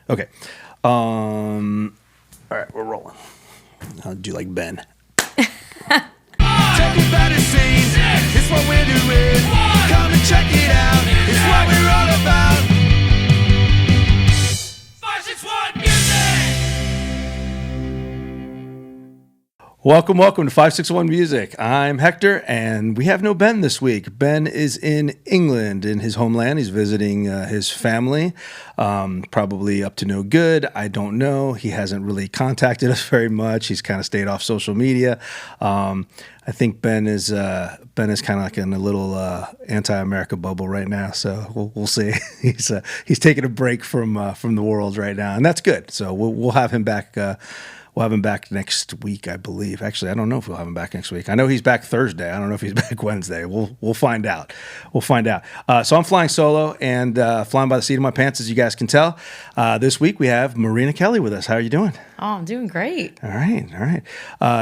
Okay. All right, we're rolling. I'll do like Ben. Take a better scene. It's what we're doing. Come and check it out. It's what we're all about. 561 Music. Welcome to 561 Music. I'm Hector, and we have no Ben this week. Ben is in England, in his homeland. He's visiting his family, probably up to no good. I don't know. He hasn't really contacted us very much. He's kind of stayed off social media. I think Ben is kind of like in a little anti-America bubble right now. So we'll see. He's taking a break from the world right now, and that's good. So we'll have him back. We'll have him back next week, I believe. Actually, I don't know if we'll have him back next week. I know he's back Thursday. I don't know if he's back Wednesday. We'll find out. So I'm flying solo and flying by the seat of my pants, as you guys can tell. This week we have Marina Kelly with us. How are you doing? Oh, I'm doing great. All right.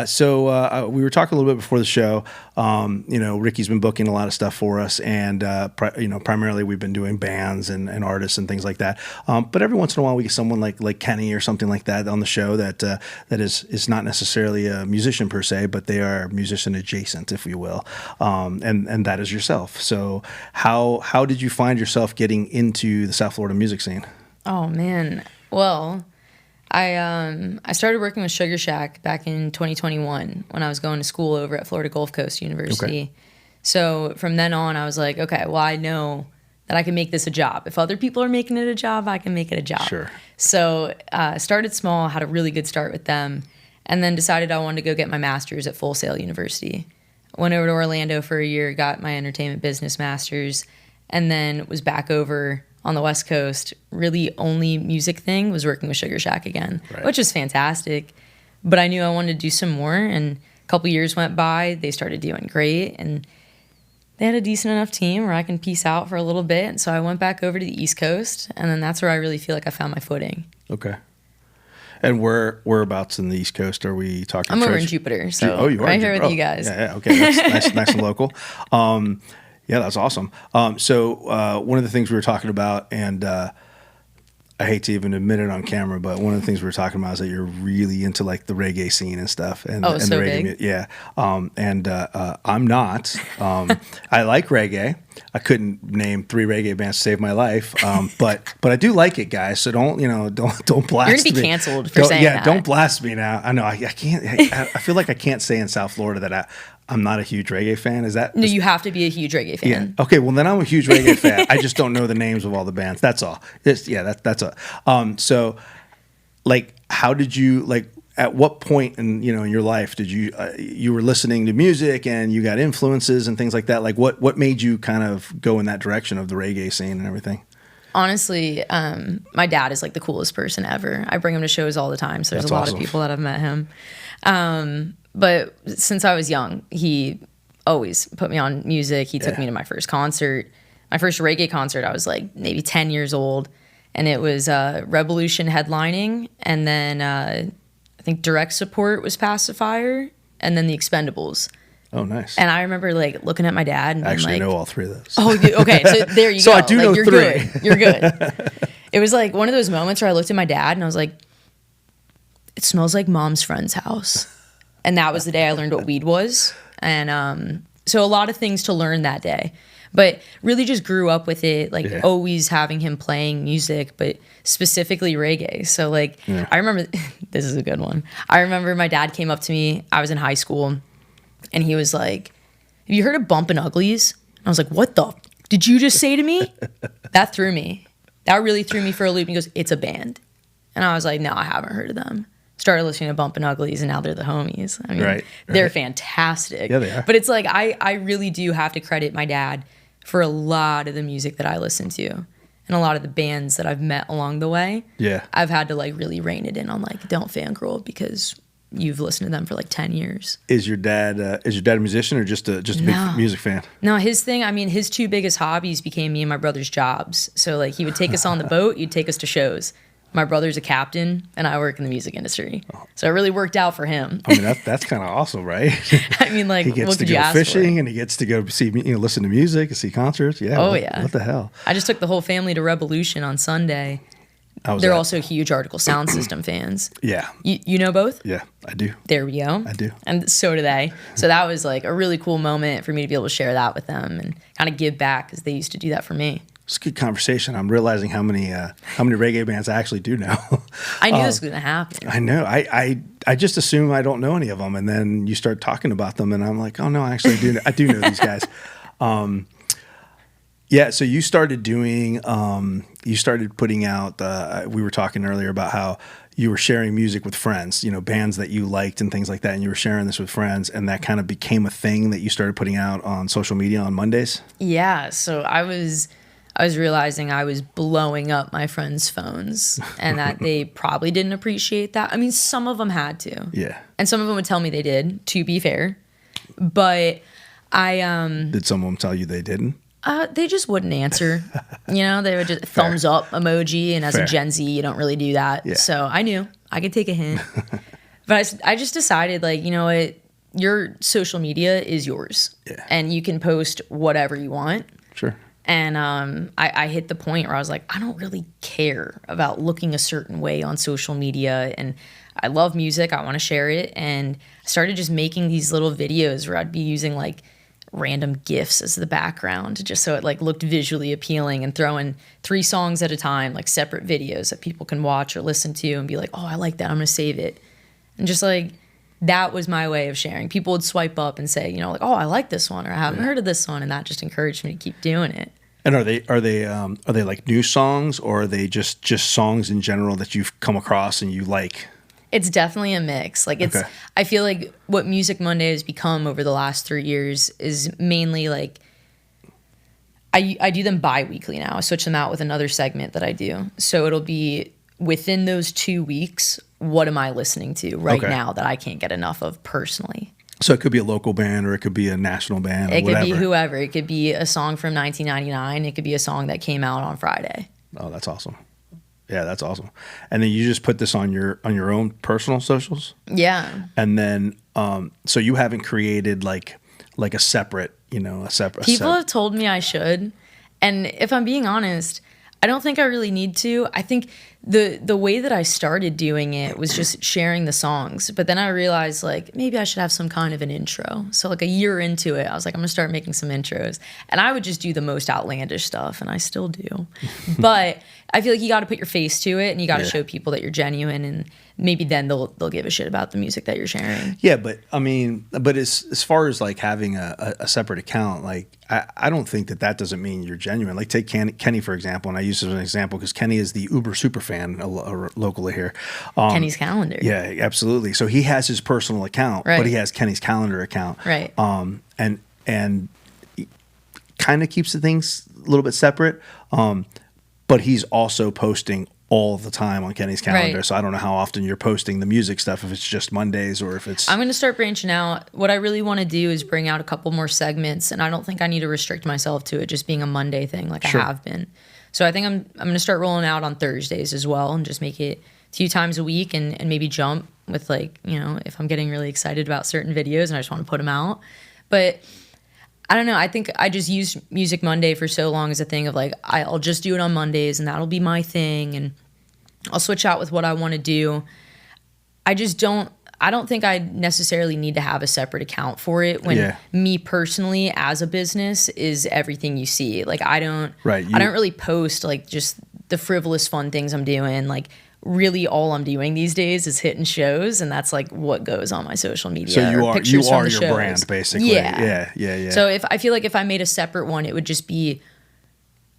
So we were talking a little bit before the show. Ricky's been booking a lot of stuff for us, and primarily we've been doing bands and artists and things like that. But every once in a while we get someone like Kenny or something like that on the show that is not necessarily a musician per se, but they are musician adjacent, if you will. And that is yourself. So how did you find yourself getting into the South Florida music scene? Oh man. Well, I started working with Sugar Shack back in 2021 when I was going to school over at Florida Gulf Coast University. Okay. So from then on, I was like, okay, well, I know that I can make this a job. If other people are making it a job, I can make it a job. Sure. So started small, had a really good start with them, and then decided I wanted to go get my master's at Full Sail University. Went over to Orlando for a year, got my entertainment business master's, and then was back over on the West Coast. Really only music thing was working with Sugar Shack again, right, which was fantastic. But I knew I wanted to do some more, and a couple years went by. They started doing great, and they had a decent enough team where I can peace out for a little bit. And so I went back over to the East Coast, and then that's where I really feel like I found my footing. Okay. And whereabouts in the East Coast are we talking? I'm over in Jupiter, so you are right here with you guys. Yeah, okay, that's nice and local. Yeah, that's awesome. So one of the things we were talking about, and I hate to even admit it on camera, but one of the things we were talking about is that you're really into like the reggae scene and stuff. And, so the reggae big. Yeah. I'm not. I like reggae. I couldn't name 3 reggae bands to save my life. But I do like it, guys. So don't blast me. You're gonna be canceled for saying that. Yeah, don't blast me now. I know I can't. I feel like I can't say in South Florida that I'm not a huge reggae fan. Is that? No, you have to be a huge reggae fan. Yeah. Okay. Well, then I'm a huge reggae fan. I just don't know the names of all the bands. That's all. That's all. So, like, how did you At what point in your life did you were listening to music and you got influences and things like that? Like, what made you kind of go in that direction of the reggae scene and everything? Honestly, my dad is like the coolest person ever. I bring him to shows all the time, so there's That's a lot awesome. of people that have met him. But since I was young, he always put me on music. He took me to my first concert. My first reggae concert, I was like maybe 10 years old. And it was Revolution headlining. And then I think Direct Support was Pacifier. And then the Expendables. Oh, nice. And I remember like looking at my dad. And Actually, being I like, know all 3 of those. Oh, okay. So there you go. So I do know you're 3. Good. You're good. It was like one of those moments where I looked at my dad and I was like, it smells like mom's friend's house. And that was the day I learned what weed was. And so a lot of things to learn that day. But really just grew up with it, always having him playing music, but specifically reggae. So I remember, this is a good one. I remember my dad came up to me, I was in high school, and he was like, have you heard of Bumpin' Uglies? And I was like, what the did you just say to me? That threw me. That really threw me for a loop. And he goes, it's a band. And I was like, no, I haven't heard of them. Started listening to Bumpin' Uglies, and now they're the homies. I mean, they're fantastic. Yeah, they are. But it's like, I really do have to credit my dad for a lot of the music that I listen to and a lot of the bands that I've met along the way. Yeah. I've had to really rein it in on don't fangirl because you've listened to them for 10 years. Is your dad a musician or just a big music fan? No, his thing, his 2 biggest hobbies became me and my brother's jobs. So he would take us on the boat, he'd take us to shows. My brother's a captain, and I work in the music industry. So it really worked out for him. I mean, that's kind of awesome, right? He gets to go fishing, and he gets to go see, listen to music and see concerts. Yeah. Oh, yeah. What the hell? I just took the whole family to Revolution on Sunday. How was They're that? also huge Article Sound System fans. Yeah. You know both? Yeah, I do. There we go. I do. And so do they. So that was like a really cool moment for me to be able to share that with them and kind of give back because they used to do that for me. It's a good conversation. I'm realizing how many reggae bands I actually do know. I knew this was going to happen. I know. I just assume I don't know any of them, and then you start talking about them, and I'm like, oh no, actually I do know these guys. Yeah. So you started doing. You started putting out. We were talking earlier about how you were sharing music with friends. You know, bands that you liked and things like that, and you were sharing this with friends, and that kind of became a thing that you started putting out on social media on Mondays. Yeah. So I was realizing I was blowing up my friends' phones and that they probably didn't appreciate that. I mean, some of them had to. Yeah. And some of them would tell me they did, to be fair. But Did someone tell you they didn't? they just wouldn't answer. You know, they would just thumbs up emoji. And as Fair. a Gen Z, you don't really do that. Yeah. So I knew I could take a hint. But I just decided, like, you know what? Your social media is yours. Yeah. And you can post whatever you want. Sure. And I hit the point where I was like, I don't really care about looking a certain way on social media. And I love music. I want to share it. And I started just making these little videos where I'd be using like random GIFs as the background just so it like looked visually appealing and throwing 3 songs at a time, like separate videos that people can watch or listen to and be like, oh, I like that. I'm going to save it. And just like that was my way of sharing. People would swipe up and say, you know, like, oh, I like this one or I haven't heard of this one. And that just encouraged me to keep doing it. And are they like new songs, or are they just songs in general that you've come across and you like? It's definitely a mix. Like it's, Okay. I feel like what Music Monday has become over the last 3 years is mainly like, I do them bi-weekly now. I switch them out with another segment that I do. So it'll be within those 2 weeks, what am I listening to right Okay. now that I can't get enough of personally? So it could be a local band, or it could be a national band, or It could whatever. be whoever. It could be a song from 1999. It could be a song that came out on Friday. Oh, that's awesome. Yeah, that's awesome. And then you just put this on your own personal socials, Yeah. and then so you haven't created like a separate, a separate. People have told me I should. And if I'm being honest, I don't think I really need to. I think the way that I started doing it was just sharing the songs. But then I realized, like, maybe I should have some kind of an intro. So, like, a year into it, I was like, I'm going to start making some intros. And I would just do the most outlandish stuff, and I still do. But I feel like you got to put your face to it, and you got to show people that you're genuine, and maybe then they'll give a shit about the music that you're sharing. Yeah, but I mean, as far as like having a separate account, like I don't think that doesn't mean you're genuine. Like take Kenny for example, and I use this as an example because Kenny is the uber super fan locally here. Kenny's calendar. Yeah, absolutely. So he has his personal account, Right. but he has Kenny's calendar account. Right. And kind of keeps the things a little bit separate. But he's also posting all the time on Kenny's calendar. Right. So I don't know how often you're posting the music stuff, if it's just Mondays or if it's... I'm going to start branching out. What I really want to do is bring out a couple more segments, and I don't think I need to restrict myself to it just being a Monday thing like Sure. I have been. So I think I'm going to start rolling out on Thursdays as well and just make it a few times a week and maybe jump with, like, you know, if I'm getting really excited about certain videos and I just want to put them out. But I don't know. I think I just used Music Monday for so long as a thing of like, I'll just do it on Mondays and that'll be my thing. And I'll switch out with what I want to do. I don't think I necessarily need to have a separate account for it when me personally as a business is everything you see. Like I don't really post like just the frivolous fun things I'm doing. Like really all I'm doing these days is hitting shows, and that's like what goes on my social media. So you are your shows. brand basically. Yeah. So I feel like if I made a separate one, it would just be,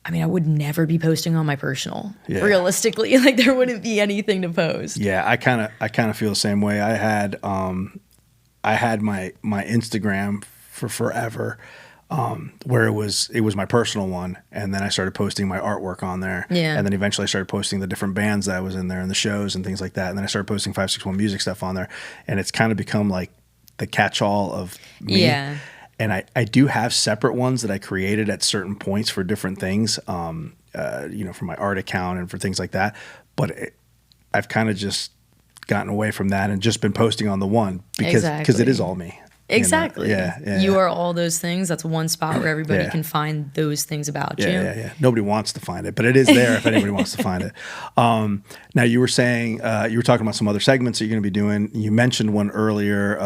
I mean, I would never be posting on my personal. Yeah. Realistically, like there wouldn't be anything to post. Yeah, I kind of feel the same way. I had my Instagram for forever, where it was my personal one, and then I started posting my artwork on there. Yeah. And then eventually I started posting the different bands that I was in there and the shows and things like that. And then I started posting 561 music stuff on there, and it's kind of become like the catch-all of me. Yeah. And I do have separate ones that I created at certain points for different things, for my art account and for things like that. But I've kind of just gotten away from that and just been posting on the one because it is all me. Exactly. Yeah. You are all those things. That's one spot where everybody Yeah. can find those things about you. Yeah. Nobody wants to find it, but it is there if anybody wants to find it. Now, you were saying, you were talking about some other segments that you're going to be doing. You mentioned one earlier,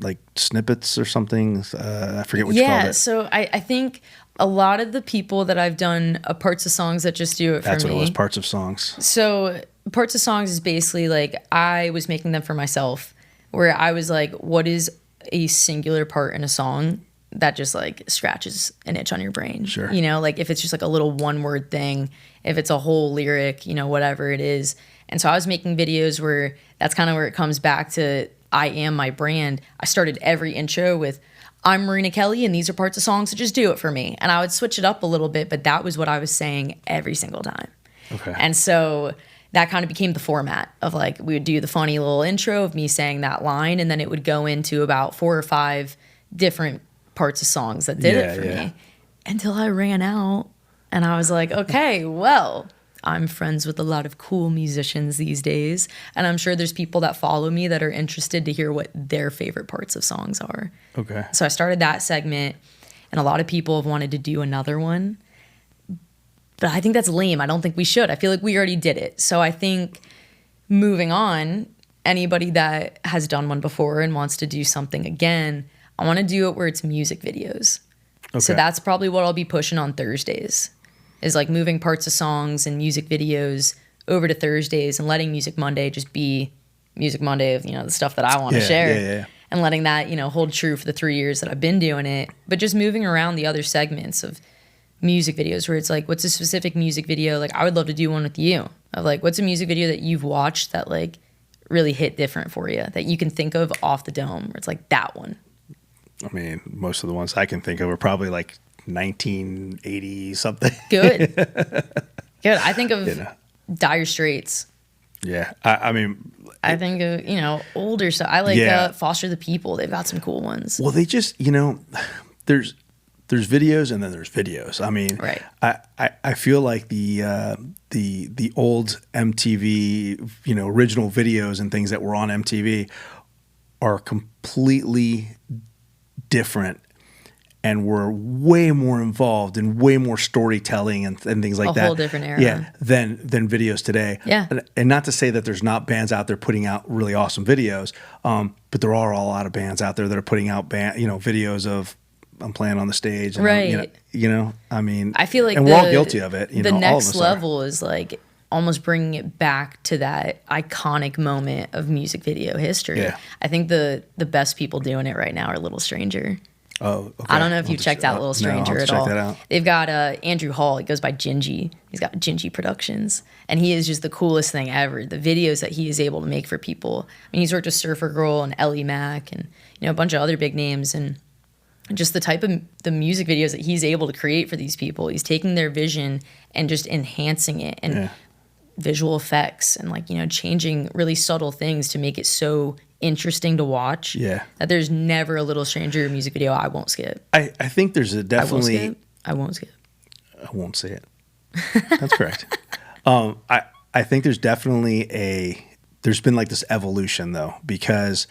like snippets or something. I forget what you called it. So I think a lot of the people that I've done parts of songs that just do it for me. That's what it was, parts of songs. So parts of songs is basically like I was making them for myself, where I was like, what is a singular part in a song that just like scratches an itch on your brain? Sure. You know, like if it's just like a little one word thing, if it's a whole lyric, you know, whatever it is. And so I was making videos where that's kind of where it comes back to I am my brand. I started every intro with I'm Marina Kelly and these are parts of songs that just do it for me. And I would switch it up a little bit, but that was what I was saying every single time. Okay. And so that kind of became the format of like, we would do the funny little intro of me saying that line, and then it would go into about 4 or 5 different parts of songs that did it for me until I ran out. And I was like, okay, well, I'm friends with a lot of cool musicians these days. And I'm sure there's people that follow me that are interested to hear what their favorite parts of songs are. Okay. So I started that segment, and a lot of people have wanted to do another one. But I think that's lame. I don't think we should. I feel like we already did it. So I think moving on, anybody that has done one before and wants to do something again, I want to do it where it's music videos. Okay. So that's probably what I'll be pushing on Thursdays, is like moving parts of songs and music videos over to Thursdays and letting Music Monday just be Music Monday of, you know, the stuff that I want to share. Yeah. And letting that, you know, hold true for the 3 years that I've been doing it. But just moving around the other segments of music videos where it's like, what's a specific music video? Like, I would love to do one with you of like, what's a music video that you've watched that like really hit different for you that you can think of off the dome where it's like that one? I mean, most of the ones I can think of are probably like 1980 something. Good. Good. I think of Dire Straits. Yeah. I mean, I think of, you know, older stuff. I like Foster the People. They've got some cool ones. well, they just, you know, there's videos and then there's videos. I mean, Right. I feel like the old MTV, you know, original videos and things that were on MTV are completely different and were way more involved and way more storytelling and things like that. A whole different era. Yeah, than videos today. Yeah. And not to say that there's not bands out there putting out really awesome videos, but there are a lot of bands out there that are putting out videos of I'm playing on the stage. And Right. You know, I mean, I feel like and we're all guilty of it. You the know, all of next us are. level is like almost bringing it back to that iconic moment of music video history. Yeah. I think the best people doing it right now are Little Stranger. Oh, okay. I don't know if you've checked out Little Stranger no, I'll at check all. That out. They've got Andrew Hall. He goes by Gingy. He's got Gingy Productions, and he is just the coolest thing ever. The videos that he is able to make for people. I mean, he's worked with Surfer Girl and Ellie Mack, and a bunch of other big names, and just the type of the music videos that he's able to create for these people. He's taking their vision and just enhancing it, and visual effects, and changing really subtle things to make it so interesting to watch. Yeah. That there's never a Little Stranger music video I won't skip. I think there's a definitely. I won't skip. I won't say it. That's correct. I think there's definitely there's been like this evolution though, because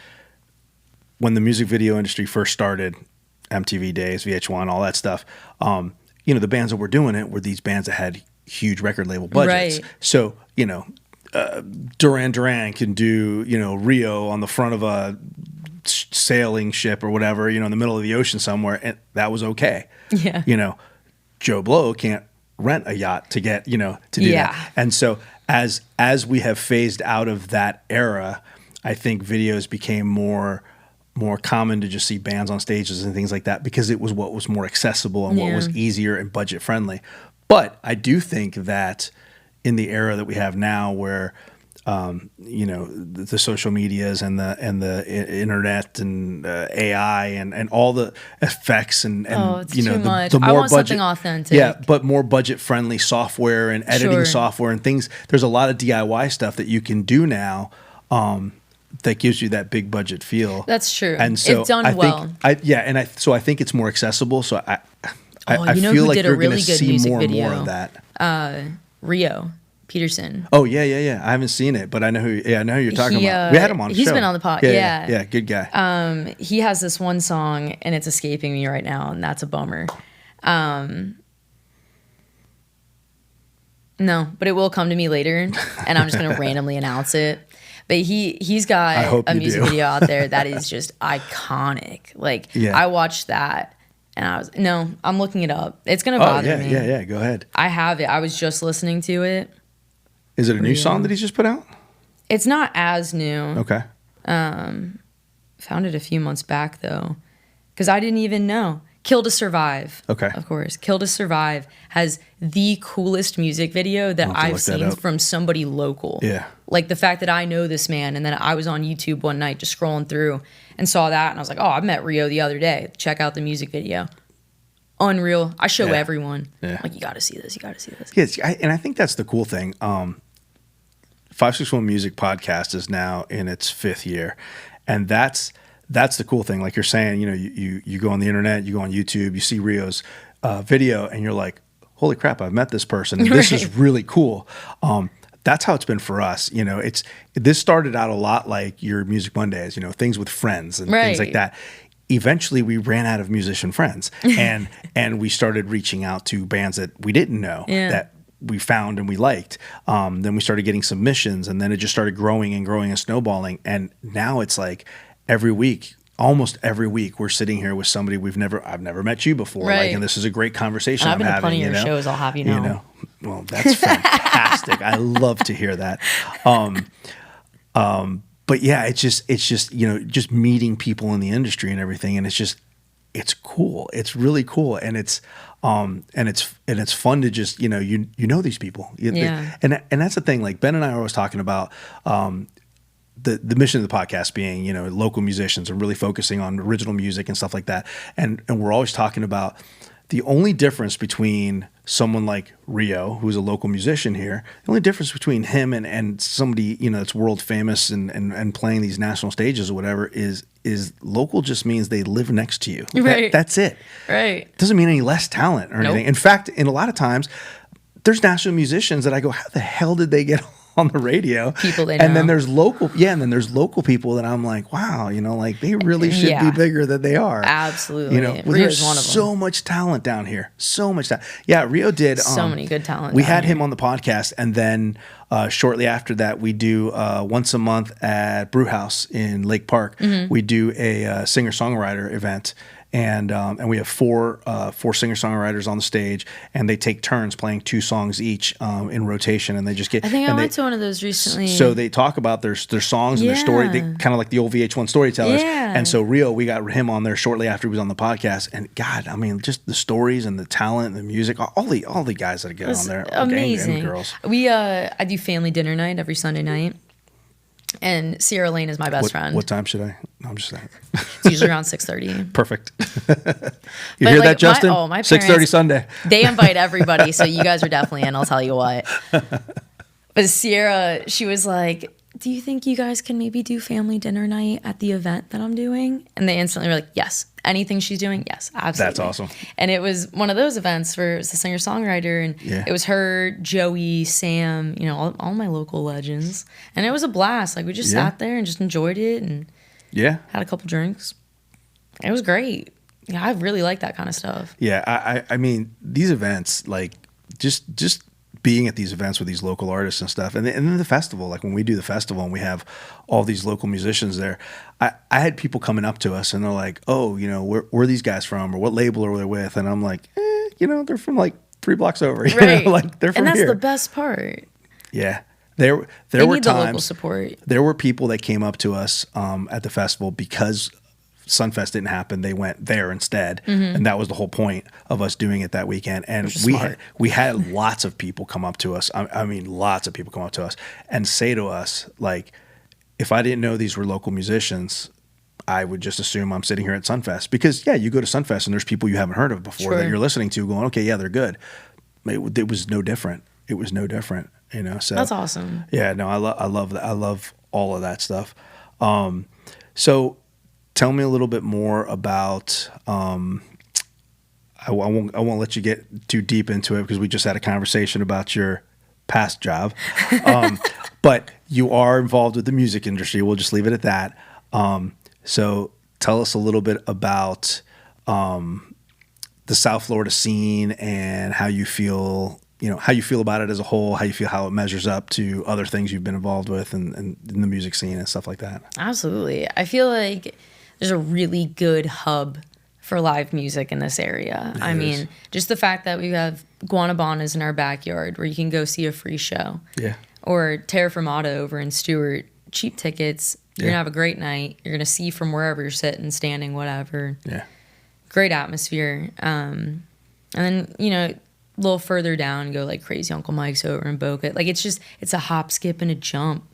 when the music video industry first started, MTV days, VH1, all that stuff, the bands that were doing it were these bands that had huge record label budgets. Right. So, Duran Duran can do, Rio on the front of a sailing ship or whatever, in the middle of the ocean somewhere, and that was okay. Yeah. Joe Blow can't rent a yacht to get, to do that. And so as we have phased out of that era, I think videos became more common to just see bands on stages and things like that, because it was what was more accessible and what was easier and budget friendly. But I do think that in the era that we have now, where the social medias and the internet and AI and all the effects and it's too much. The more I want budget, something authentic. Yeah, but more budget friendly software and editing Sure. software and things. There's a lot of DIY stuff that you can do now. That gives you that big budget feel. That's true. And so It's done I well. so I think it's more accessible. So I you know feel who like did a you're going really to good see music more and video? more of that. Rio. Peterson. Oh yeah. I haven't seen it, but I know who. Yeah, I know who you're talking about. We had him on. He's show. been on the pod. Yeah. Good guy. He has this one song, and it's escaping me right now, and that's a bummer. No, but it will come to me later, and I'm just gonna randomly announce it. But he's got a music video out there that is just iconic. Like I watched that. And I'm looking it up. It's gonna bother me. Yeah. Go ahead. I have it. I was just listening to it. Is it a new song that he's just put out? It's not as new. Okay. Found it a few months back though, because I didn't even know. Kill to Survive. Okay. Of course. Kill to Survive has the coolest music video that I've seen from somebody local. Yeah. Like the fact that I know this man, and then I was on YouTube one night just scrolling through and saw that, and I was like, oh, I met Rio the other day. Check out the music video. Unreal. I show everyone. Yeah. Like, you got to see this. You got to see this. Yes, and I think that's the cool thing. 561 Music Podcast is now in its 5th year, and that's the cool thing. Like you're saying, you go on the internet, you go on YouTube, you see Rio's video, and you're like, holy crap, I've met this person, and this is really cool. That's how it's been for us. This started out a lot like your Music Mondays, things with friends and things like that. Eventually we ran out of musician friends and we started reaching out to bands that we didn't know that we found and we liked. Then we started getting submissions, and then it just started growing and snowballing. And now it's like almost every week, we're sitting here with somebody I've never met you before. Like, and this is a great conversation I've been having. To plenty of your shows, I'll have you know. Well, that's fantastic. I love to hear that. But yeah, it's just just meeting people in the industry and everything, and it's cool. It's really cool, and it's fun to just you know these people. And that's the thing. Like Ben and I are always talking about the mission of the podcast being local musicians and really focusing on original music and stuff like that. And we're always talking about the only difference between someone like Rio, who's a local musician here, the only difference between him and somebody, that's world famous and playing these national stages or whatever is local just means they live next to you. Right. That's it. Right. Doesn't mean any less talent or anything. In fact, in a lot of times, there's national musicians that I go, how the hell did they get on the radio? People they know. And then there's local people that I'm like, wow, like they really should be bigger than they are. Absolutely. There's one of them. So much talent down here. So much talent. Yeah, Rio did. So many good talent. We had him on the podcast, and then shortly after that, we do once a month at Brew House in Lake Park. Mm-hmm. We do a singer-songwriter event. And we have four singer-songwriters on the stage, and they take turns playing 2 songs each in rotation, and they just get. I think I went to one of those recently. So they talk about their songs and their story, kind of like the old VH1 storytellers. Yeah. And so Rio, we got him on there shortly after he was on the podcast, and God, I mean, just the stories and the talent and the music, all the guys that get on there, amazing. And girls. I do family dinner night every Sunday night. And Sierra Lane is my best friend. What time should I? No, I'm just saying. It's usually around 6:30. Perfect. You hear that, Justin? My 6:30 Sunday. They invite everybody, so you guys are definitely in. I'll tell you what. But Sierra, she was like, "Do you think you guys can maybe do family dinner night at the event that I'm doing?" And they instantly were like, "Yes." Anything she's doing, yes, absolutely. That's awesome. And it was one of those events where it was the singer-songwriter, and it was her, Joey, Sam, all my local legends. And it was a blast. Like, we just sat there and just enjoyed it and had a couple drinks. It was great. Yeah, I really like that kind of stuff. Yeah, I mean, these events, like, just being at these events with these local artists and stuff, and then the festival, like when we do the festival and we have all these local musicians there, I had people coming up to us and they're like, oh, where are these guys from, or what label are they with? And I'm like, they're from like 3 blocks over, right? Like they're from here. And that's the best part. Yeah. There were need times the local support. There were people that came up to us at the festival because Sunfest didn't happen. They went there instead, and that was the whole point of us doing it that weekend. And we had lots of people come up to us. I mean, lots of people come up to us and say to us, like, if I didn't know these were local musicians, I would just assume I'm sitting here at Sunfest, because you go to Sunfest and there's people you haven't heard of before that you're listening to, going, okay, yeah, they're good. It was no different. It was no different. So that's awesome. Yeah, no, I love that. I love all of that stuff. So tell me a little bit more about. I won't let you get too deep into it, because we just had a conversation about your past job. But you are involved with the music industry. We'll just leave it at that. So tell us a little bit about the South Florida scene and how you feel, how you feel about it as a whole, how you feel how it measures up to other things you've been involved with and in the music scene and stuff like that. Absolutely. I feel like there's a really good hub for live music in this area. I mean, just the fact that we have Guanabanas in our backyard where you can go see a free show. Yeah. Or Terra Firmata over in Stewart. Cheap tickets. You're going to have a great night. You're going to see from wherever you're sitting, standing, whatever. Yeah. Great atmosphere. And then, a little further down, go like Crazy Uncle Mike's over in Boca. Like, it's a hop, skip, and a jump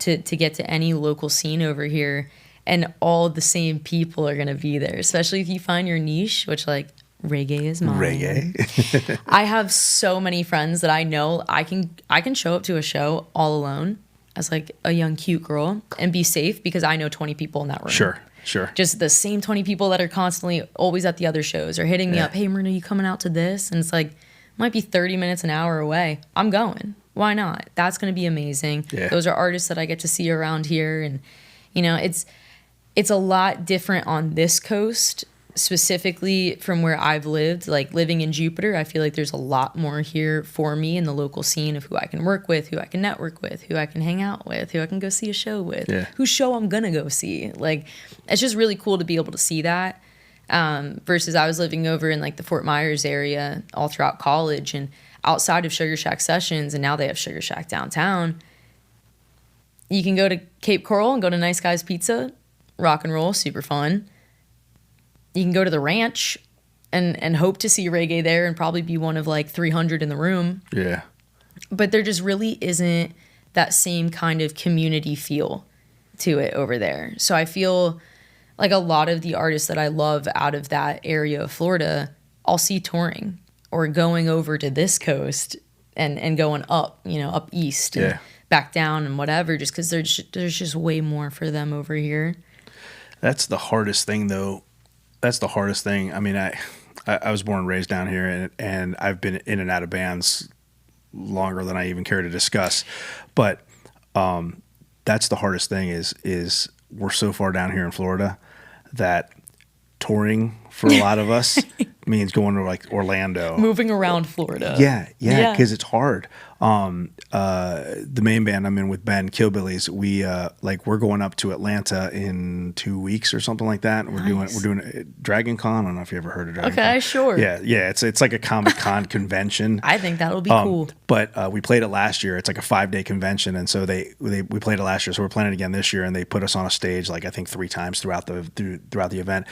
to get to any local scene over here. And all the same people are going to be there, especially if you find your niche, which, like, reggae is mine. Reggae. I have so many friends that I know I can show up to a show all alone as, like, a young, cute girl and be safe because I know 20 people in that room. Sure. Just the same 20 people that are constantly always at the other shows or hitting me up. Hey, Marina, you coming out to this? And it's like, might be 30 minutes, an hour away. I'm going. Why not? That's going to be amazing. Yeah. Those are artists that I get to see around here. And, it's a lot different on this coast, specifically from where I've lived. Like, living in Jupiter, I feel like there's a lot more here for me in the local scene of who I can work with, who I can network with, who I can hang out with, who I can go see a show with, whose show I'm going to go see. Like, it's just really cool to be able to see that. Versus I was living over in, like, the Fort Myers area all throughout college and outside of Sugar Shack Sessions, and now they have Sugar Shack downtown. You can go to Cape Coral and go to Nice Guys Pizza. Rock and roll, super fun. You can go to the ranch and hope to see reggae there and probably be one of like 300 in the room. Yeah. But there just really isn't that same kind of community feel to it over there. So I feel like a lot of the artists that I love out of that area of Florida, I'll see touring or going over to this coast and going up, up east and back down and whatever, just because there's just way more for them over here. That's the hardest thing, though. That's the hardest thing. I mean, I was born and raised down here, and I've been in and out of bands longer than I even care to discuss. But that's the hardest thing is we're so far down here in Florida that touring for a lot of us means going to like Orlando. Moving around Florida. Yeah, because it's hard. The main band I'm in with Ben, Killbillies, we're going up to Atlanta in 2 weeks or something like that. And we're doing Dragon Con. I don't know if you ever heard of Dragon Con. Okay, sure. Yeah, it's like a Comic Con convention. I think that'll be cool. But we played it last year. It's like a 5-day convention, and so we played it last year. So we're playing it again this year, and they put us on a stage like I think 3 times throughout the event.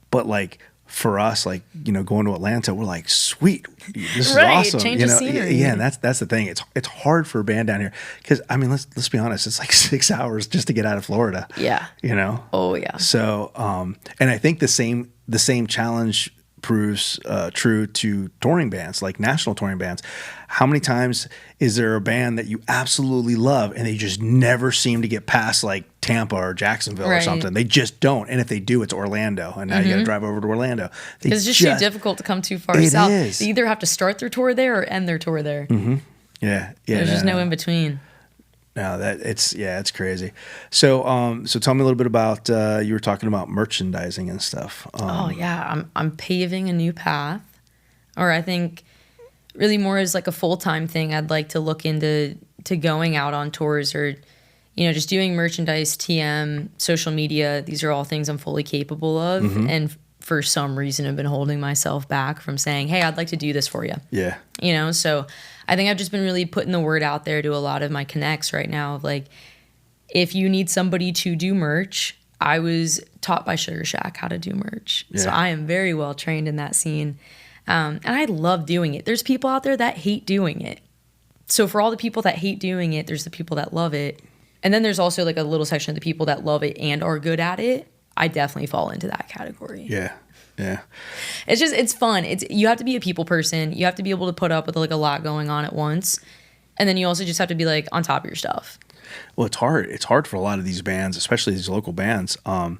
But like for us, like, going to Atlanta, we're like, sweet, this is awesome. Change of scenery. Yeah, and that's the thing. It's hard for a band down here because I mean, let's be honest, it's like 6 hours just to get out of Florida. Yeah. Oh yeah. So and I think the same challenge proves true to touring bands, like national touring bands. How many times is there a band that you absolutely love and they just never seem to get past like Tampa or Jacksonville or something? They just don't. And if they do, it's Orlando. And now you got to drive over to Orlando. It's just too difficult to come too far south. Is. They either have to start their tour there or end their tour there. Mm-hmm. Yeah. There's just no in between. No, it's crazy. So tell me a little bit about you were talking about merchandising and stuff. I'm paving a new path, or I think really more as like a full-time thing. I'd like to look into going out on tours or just doing merchandise, TM, social media. These are all things I'm fully capable of, and for some reason I've been holding myself back from saying, "Hey, I'd like to do this for you." Yeah. So I think I've just been really putting the word out there to a lot of my connects right now of like, if you need somebody to do merch, I was taught by Sugar Shack how to do merch. Yeah. So I am very well trained in that scene. And I love doing it. There's people out there that hate doing it. So for all the people that hate doing it, there's the people that love it. And then there's also like a little section of the people that love it and are good at it. I definitely fall into that category. Yeah. Yeah. It's fun. You have to be a people person. You have to be able to put up with like a lot going on at once. And then you also just have to be like on top of your stuff. Well, it's hard. It's hard for a lot of these bands, especially these local bands. When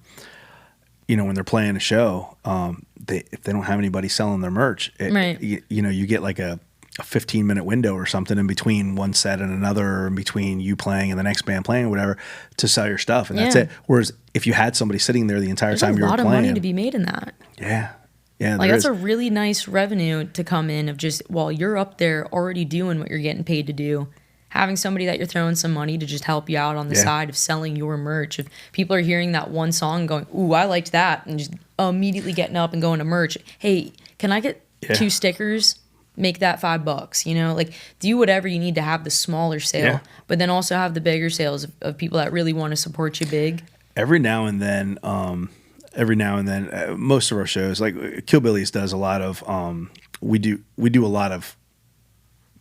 they're playing a show, if they don't have anybody selling their merch, you get like a a 15-minute window or something in between one set and another, or in between you playing and the next band playing or whatever, to sell your stuff, and that's Yeah. it. Whereas if you had somebody sitting there the entire There's time a you were lot of playing, money to be made in that. yeah, yeah, Like there that's is. a really nice revenue to come in of just while you're up there already doing what you're getting paid to do, having somebody that you're throwing some money to just help you out on the Yeah. side of selling your merch. If people are hearing that one song and going, ooh, I liked that, and just immediately getting up and going to merch. Hey, can I get Yeah. 2 stickers? Make that $5, you know, like do whatever you need to have the smaller sale, Yeah. but then also have the bigger sales of people that really want to support you big. Every now and then, most of our shows, like Killbillies does a lot of, we do a lot of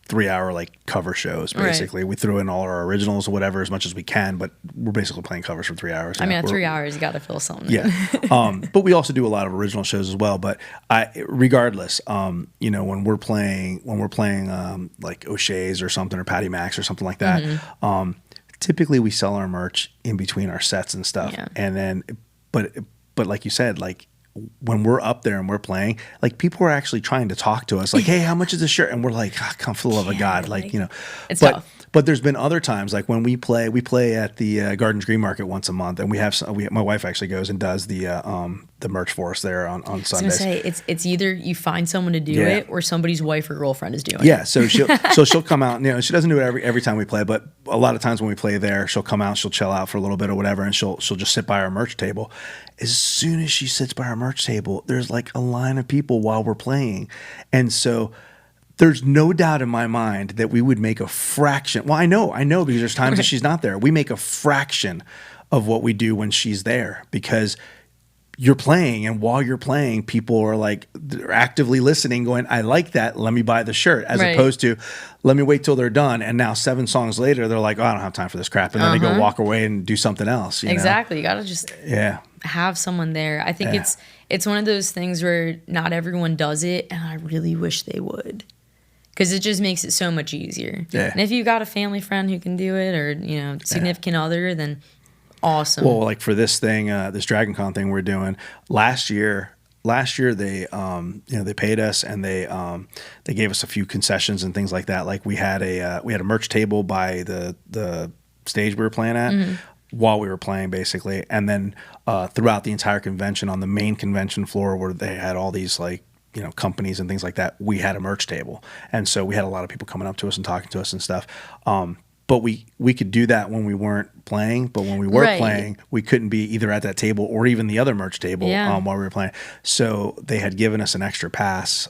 3-hour like cover shows. Basically, we throw in all our originals or whatever as much as we can, but we're basically playing covers for 3 hours. I mean, at 3 hours, you got to fill something. Yeah. But we also do a lot of original shows as well. But regardless, you know, when we're playing like O'Shea's or something, or Patty Mac's or something like that, typically we sell our merch in between our sets and stuff. Yeah. And then, but like you said, like when we're up there and we're playing, like people are actually trying to talk to us, like, "Hey, how much is this shirt?" And we're like, "Come for the love of God," like, you know. It's but tough. but there's been other times, like when we play at the Gardens Green Market once a month, and my wife actually goes and does the merch for us there on I was Sundays. gonna say it's either you find someone to do Yeah. it or somebody's wife or girlfriend is doing Yeah, it. so she'll come out. You know, she doesn't do it every time we play, but a lot of times when we play there, she'll come out, she'll chill out for a little bit or whatever, and she'll just sit by our merch table. As soon as she sits by our merch table, there's like a line of people while we're playing, and so there's no doubt in my mind that we would make a fraction. Well, I know because there's times that she's not there. We make a fraction of what we do when she's there, because you're playing, and while you're playing, people are like, they're actively listening, going, "I like that. Let me buy the shirt," as Right. opposed to, "Let me wait till they're done." And now 7 songs later, they're like, "Oh, I don't have time for this crap," and then they go walk away and do something else. You know? Exactly. You gotta just Yeah. have someone there. I think Yeah. it's one of those things where not everyone does it, and I really wish they would, because it just makes it so much easier. Yeah. And if you got a family friend who can do it, or you know, significant other, then awesome. Well, like for this thing, this Dragon Con thing we're doing last year, they, you know, they paid us, and they gave us a few concessions and things like that. Like we had a merch table by the stage we were playing at while we were playing, basically. And then throughout the entire convention, on the main convention floor where they had all these like, you know, companies and things like that, we had a merch table. And so we had a lot of people coming up to us and talking to us and stuff. But we could do that when we weren't playing, but when we were Right. playing, we couldn't be either at that table or even the other merch table Yeah. while we were playing. So they had given us an extra pass,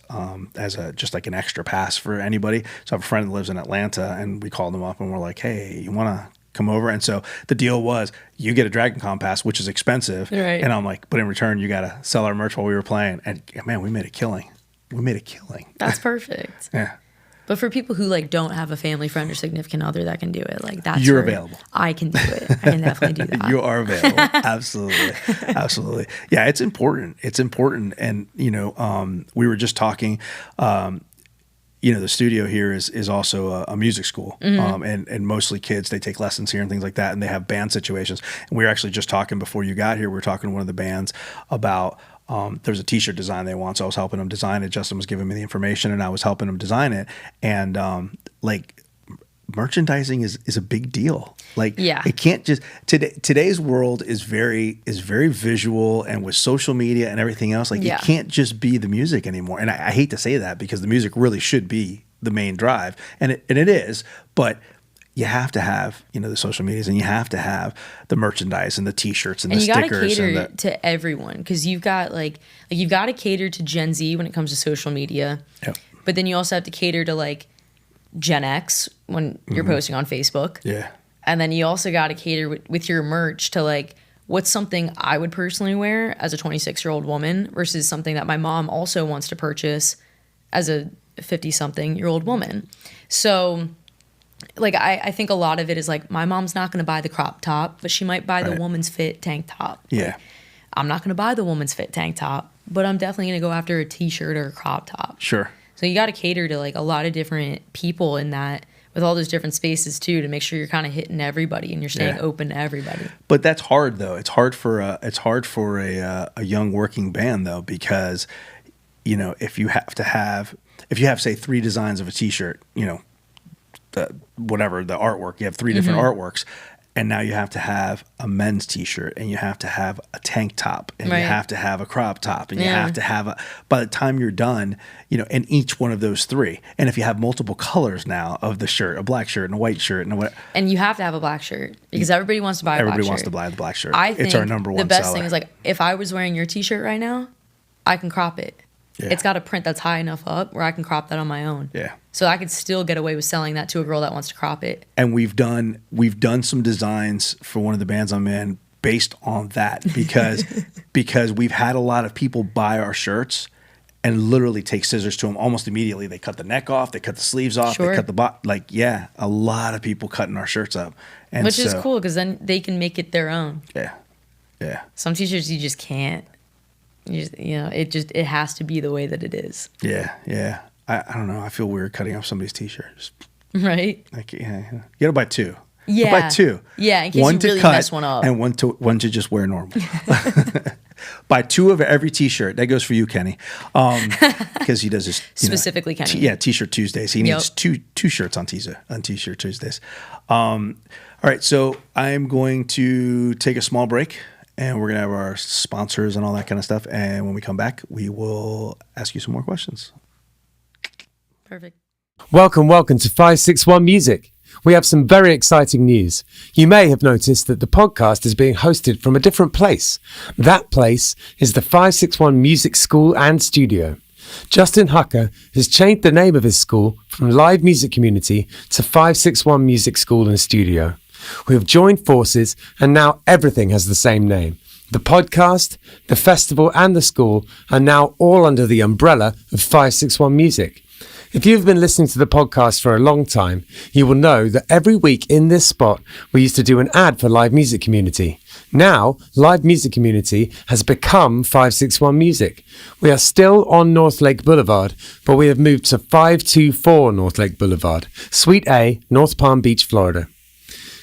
as just like an extra pass for anybody. So I have a friend that lives in Atlanta, and we called them up and we're like, "Hey, you want to come over?" And so the deal was, you get a Dragon Con pass, which is expensive. Right. And I'm like, but in return, you got to sell our merch while we were playing. And man, we made a killing. That's perfect. Yeah. But for people who like don't have a family friend or significant other that can do it, like that's You're where available. I can do it. I can definitely do that. You are available. Absolutely. Absolutely. Yeah, it's important. It's important. And, you know, we were just talking, you know, the studio here is also a music school, and mostly kids, they take lessons here and things like that, and they have band situations. And we were actually just talking before you got here, we were talking to one of the bands about, there's a t-shirt design they want. So I was helping them design it. Justin was giving me the information, and I was helping them design it. And like merchandising is a big deal. Like, Yeah. it can't just today's world is very visual, and with social media and everything else, like Yeah. it can't just be the music anymore. And I hate to say that, because the music really should be the main drive, and it is, but you have to have, you know, the social medias, and you have to have the merchandise and the t-shirts and And the you got to stickers cater and to everyone, because you've got like you've got to cater to Gen Z when it comes to social media. Yep. But then you also have to cater to like Gen X when you're posting on Facebook. yeah. And then you also got to cater with your merch to like what's something I would personally wear as a 26-year-old woman versus something that my mom also wants to purchase as a 50-something-year-old woman. So like I think a lot of it is like, my mom's not going to buy the crop top, but she might buy the Right. woman's fit tank top. Yeah. I'm not going to buy the woman's fit tank top, but I'm definitely going to go after a t-shirt or a crop top. Sure. So you got to cater to like a lot of different people in that, with all those different spaces too, to make sure you're kind of hitting everybody and you're staying Yeah. open to everybody. But that's hard though. It's hard for a young working band though, because, you know, if you have to have, if you have, say, 3 designs of a T-shirt, you know, whatever the artwork, you have 3 different artworks, and now you have to have a men's T-shirt, and you have to have a tank top, and you have to have a crop top, and you have to have by the time you're done, you know, and each one of those 3. And if you have multiple colors now of the shirt, a black shirt and a white shirt and you have to have a black shirt because everybody wants to buy a black shirt. Everybody wants to buy the black shirt. I think it's our number one the best seller. thing is like if I was wearing your T-shirt right now, I can crop it. Yeah. It's got a print that's high enough up where I can crop that on my own. Yeah. So I could still get away with selling that to a girl that wants to crop it. And we've done some designs for one of the bands I'm in based on that because we've had a lot of people buy our shirts and literally take scissors to them almost immediately. They cut the neck off, they cut the sleeves off, they cut the a lot of people cutting our shirts up. And which is cool because then they can make it their own. Yeah. Yeah. Some T-shirts you just can't. It has to be the way that it is. Yeah, yeah. I don't know. I feel weird cutting off somebody's T-shirts. Right. Like, yeah. You gotta buy 2. Yeah. Buy 2. Yeah, in case one you to really cut mess one up. and one to just wear normal. Buy 2 of every T-shirt. That goes for you, Kenny, because he does his specifically Kenny. T-shirt Tuesdays. He needs two shirts on T-shirt Tuesdays. All right, so I'm going to take a small break. And we're going to have our sponsors and all that kind of stuff. And when we come back, we will ask you some more questions. Perfect. Welcome to 561 Music. We have some very exciting news. You may have noticed that the podcast is being hosted from a different place. That place is the 561 Music School and Studio. Justin Hucker has changed the name of his school from Live Music Community to 561 Music School and Studio. We have joined forces and now everything has the same name. The podcast, the festival and the school are now all under the umbrella of 561 Music. If you've been listening to the podcast for a long time, you will know that every week in this spot we used to do an ad for Live Music Community. Now, Live Music Community has become 561 Music. We are still on North Lake Boulevard, but we have moved to 524 North Lake Boulevard, Suite A, North Palm Beach, Florida.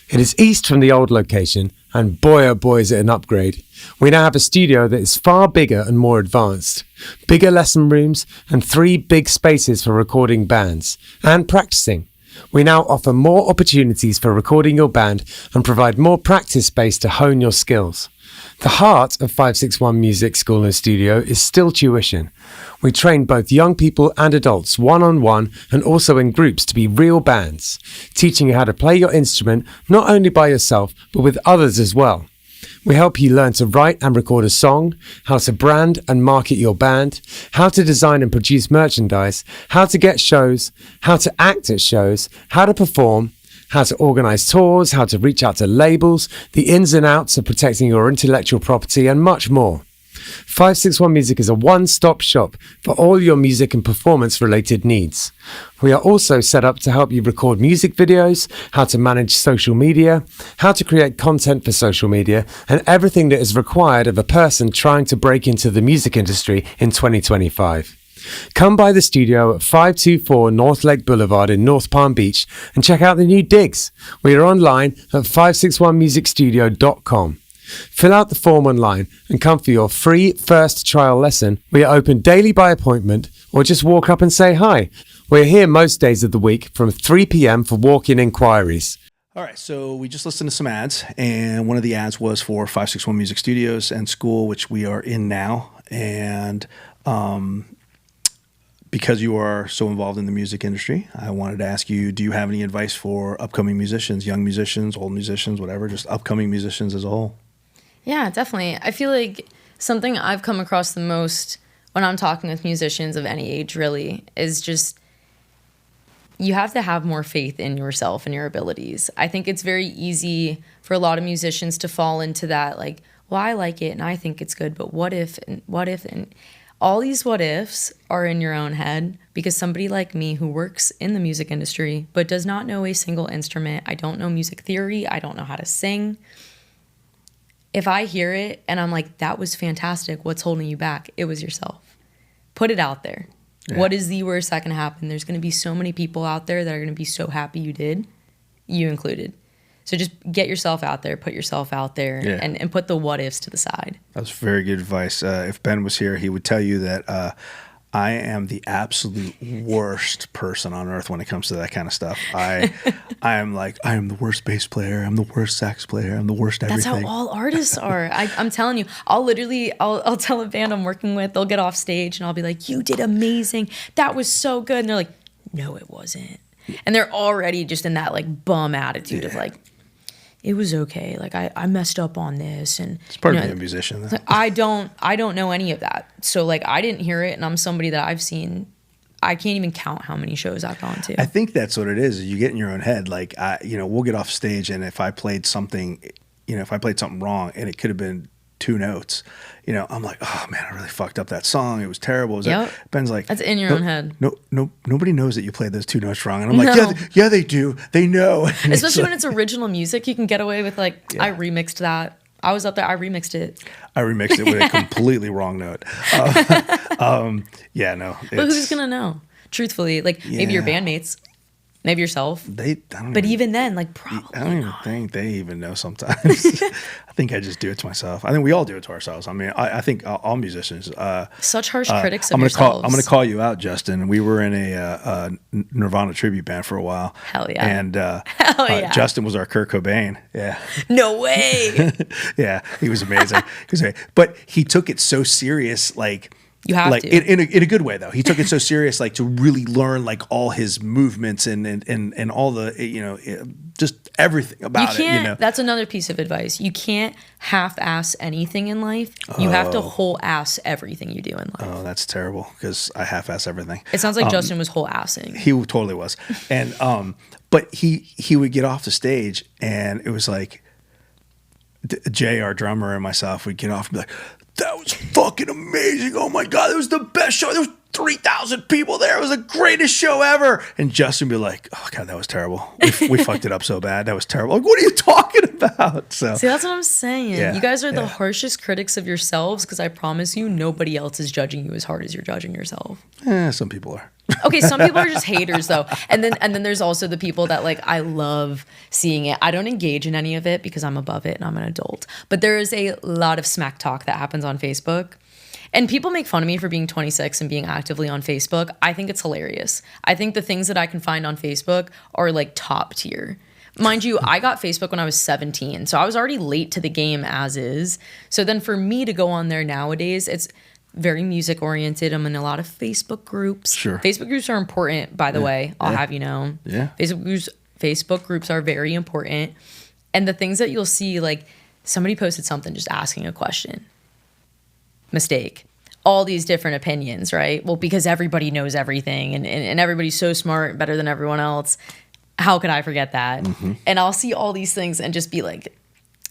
It is east from the old location, and boy oh boy is it an upgrade. We now have a studio that is far bigger and more advanced. Bigger lesson rooms and 3 big spaces for recording bands and practicing. We now offer more opportunities for recording your band and provide more practice space to hone your skills. The heart of 561 Music School and Studio is still tuition. We train both young people and adults one-on-one and also in groups to be real bands, teaching you how to play your instrument not only by yourself but with others as well. We help you learn to write and record a song, how to brand and market your band, how to design and produce merchandise, how to get shows, how to act at shows, how to perform, how to organize tours, how to reach out to labels, the ins and outs of protecting your intellectual property, and much more. 561 Music is a one-stop shop for all your music and performance-related needs. We are also set up to help you record music videos, how to manage social media, how to create content for social media, and everything that is required of a person trying to break into the music industry in 2025. Come by the studio at 524 North Lake Boulevard in North Palm Beach and check out the new digs. We are online at 561musicstudio.com. Fill out the form online and come for your free first trial lesson. We are open daily by appointment or just walk up and say hi. We're here most days of the week from 3 p.m. for walk-in inquiries. All right, so we just listened to some ads, and one of the ads was for 561 Music Studios and School, which we are in now. And because you are so involved in the music industry, I wanted to ask you, do you have any advice for upcoming musicians, young musicians, old musicians, whatever, just upcoming musicians as a whole? Yeah, definitely. I feel like something I've come across the most when I'm talking with musicians of any age really is just you have to have more faith in yourself and your abilities. I think it's very easy for a lot of musicians to fall into that, like, well, I like it and I think it's good, but what if, and all these what ifs are in your own head because somebody like me who works in the music industry but does not know a single instrument, I don't know music theory, I don't know how to sing. If I hear it and I'm like, that was fantastic, what's holding you back? It was yourself. Put it out there. Yeah. What is the worst that can happen? There's going to be so many people out there that are going to be so happy you did, you included. So just get yourself out there, put yourself out there, and put the what ifs to the side. That was very good advice. If Ben was here, he would tell you that I am the absolute worst person on earth when it comes to that kind of stuff. I am the worst bass player. I'm the worst sax player. I'm the worst everything. That's how all artists are. I'm telling you, I'll tell a band I'm working with, they'll get off stage and I'll be like, you did amazing. That was so good. And they're like, no, it wasn't. And they're already just in that like bum attitude of like, it was okay. Like I messed up on this, and It's part of being a musician. Though. I don't know any of that. So like I didn't hear it, and I'm somebody that I've seen. I can't even count how many shows I've gone to. I think that's what it is. You get in your own head. Like we'll get off stage, and if I played something wrong, and it could have been 2 notes, I'm like, oh man, I really fucked up that song. It was terrible. Ben's like, that's in your own head. No, nobody knows that you played those 2 notes wrong. And I'm like, yeah, they do. They know. And especially when it's original music, you can get away with like, I remixed that. I was up there. I remixed it. I remixed it with a completely wrong note. Yeah, no. But who's gonna know? Truthfully, like maybe your bandmates. Maybe yourself. Even then, like probably I don't even think they even know sometimes. I think I just do it to myself. I think we all do it to ourselves. I mean, I think all musicians. Such harsh critics of I'm yourselves. I'm going to call you out, Justin. We were in a Nirvana tribute band for a while. Hell yeah. And Hell yeah. Justin was our Kurt Cobain. Yeah. No way. Yeah, he was amazing. But he took it so serious, like. You have like, to. In a good way, though. He took it so serious, like to really learn like all his movements and all the, just everything about it. That's another piece of advice. You can't half-ass anything in life. You have to whole-ass everything you do in life. Oh, that's terrible because I half-ass everything. It sounds like Justin was whole-assing. He totally was. And but he would get off the stage and it was like Jay, our drummer, and myself would get off and be like, that was fucking amazing. Oh my God, it was the best show. There was 3,000 people there. It was the greatest show ever. And Justin would be like, oh God, that was terrible. We fucked it up so bad. That was terrible. Like, what are you talking about? So see, that's what I'm saying. Yeah, you guys are the harshest critics of yourselves because I promise you, nobody else is judging you as hard as you're judging yourself. Some people are. Okay, some people are just haters though. And then there's also the people that like I love seeing it. I don't engage in any of it because I'm above it and I'm an adult. But there is a lot of smack talk that happens on Facebook. And people make fun of me for being 26 and being actively on Facebook. I think it's hilarious. I think the things that I can find on Facebook are like top tier. Mind you, I got Facebook when I was 17, so I was already late to the game as is. So then for me to go on there nowadays, it's very music oriented. I'm in a lot of Facebook groups. Sure. Facebook groups are important, by the way. I'll have you know. Yeah. Facebook groups are very important. And the things that you'll see, like somebody posted something just asking a question. Mistake. All these different opinions, right? Well, because everybody knows everything and everybody's so smart, better than everyone else. How could I forget that? Mm-hmm. And I'll see all these things and just be like